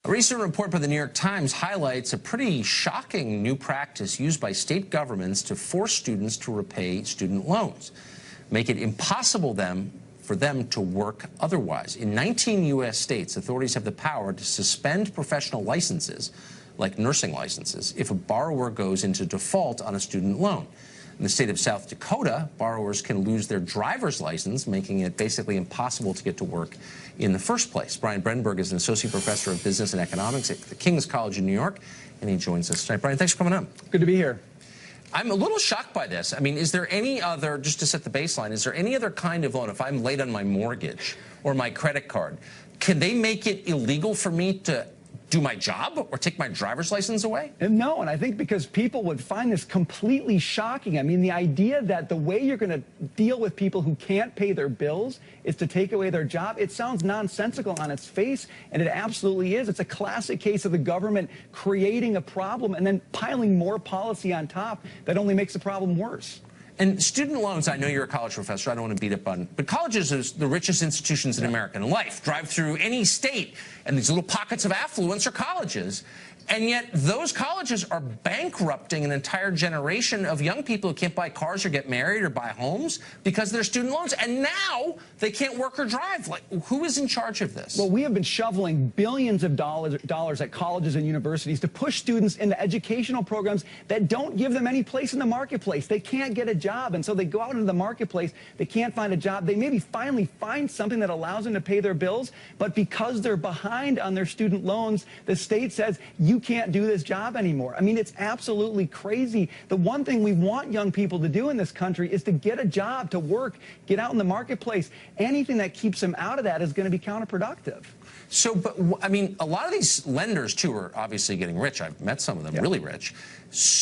A recent report by the New York Times highlights a pretty shocking new practice used by state governments to force students to repay student loans, make it impossible for them to work otherwise. In 19 U.S. states, authorities have the power to suspend professional licenses, like nursing licenses, if a borrower goes into default on a student loan. In the state of South Dakota, borrowers can lose their driver's license, making it basically impossible to get to work in the first place. Brian Brenberg is an associate professor of business and economics at the King's College in New York, and he joins us tonight. Brian, thanks for coming on. Good to be here. I'm a little shocked by this. I mean, is there any other, just to set the baseline, is there any other kind of loan, if I'm late on my mortgage or my credit card, can they make it illegal for me to do my job or take my driver's license away? No, and I think because people would find this completely shocking. I mean, the idea that the way you're going to deal with people who can't pay their bills is to take away their job, it sounds nonsensical on its face, and it absolutely is. It's a classic case of the government creating a problem and then piling more policy on top that only makes the problem worse. And student loans, I know you're a college professor, I don't want to beat up on, but colleges are the richest institutions in American life. Drive through any state, and these little pockets of affluence are colleges. And yet those colleges are bankrupting an entire generation of young people who can't buy cars or get married or buy homes because of their student loans. And now they can't work or drive. Like, who is in charge of this? Well, we have been shoveling billions of dollars at colleges and universities to push students into educational programs that don't give them any place in the marketplace. They can't get a job, and so they go out into the marketplace. They can't find a job. They maybe finally find something that allows them to pay their bills, but because they're behind on their student loans, the state says, you can't do this job anymore. I mean, it's absolutely crazy. The one thing we want young people to do in this country is to get a job, to work, get out in the marketplace. Anything that keeps them out of that is going to be counterproductive. So, but I mean, a lot of these lenders, too, are obviously getting rich. I've met some of them, really rich.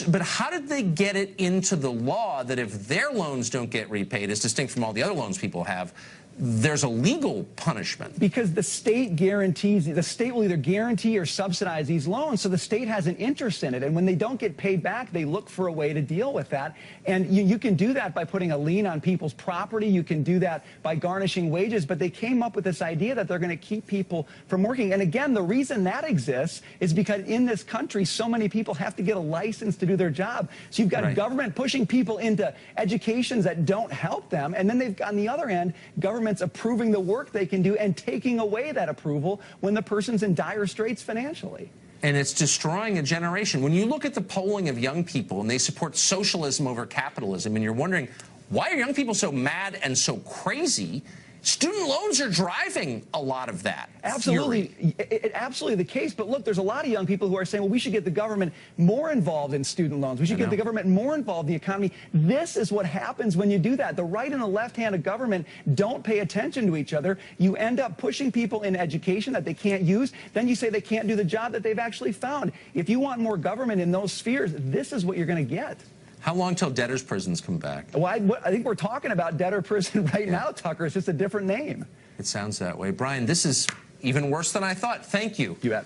But how did they get it into the law that if their loans don't get repaid, as distinct from all the other loans people have, there's a legal punishment? Because the state guarantees, the state will either guarantee or subsidize these loans, so the state has an interest in it. And when they don't get paid back, they look for a way to deal with that. And you can do that by putting a lien on people's property. You can do that by garnishing wages. But they came up with this idea that they're going to keep people from working. And again, the reason that exists is because in this country, so many people have to get a license to do their job. So you've got government pushing people into educations that don't help them. And then they've got, on the other end, government's approving the work they can do and taking away that approval when the person's in dire straits financially. And it's destroying a generation. When you look at the polling of young people and they support socialism over capitalism, and you're wondering, why are young people so mad and so crazy? Student loans are driving a lot of that. Absolutely. It's absolutely the case. But look, there's a lot of young people who are saying, well, we should get the government more involved in student loans. We should get the government more involved in the economy. This is what happens when you do that. The right and the left hand of government don't pay attention to each other. You end up pushing people in education that they can't use. Then you say they can't do the job that they've actually found. If you want more government in those spheres, this is what you're going to get. How long till debtors' prisons come back? Well, I think we're talking about debtor prison right now, Tucker. It's just a different name. It sounds that way. Brian, this is even worse than I thought. Thank you. You bet.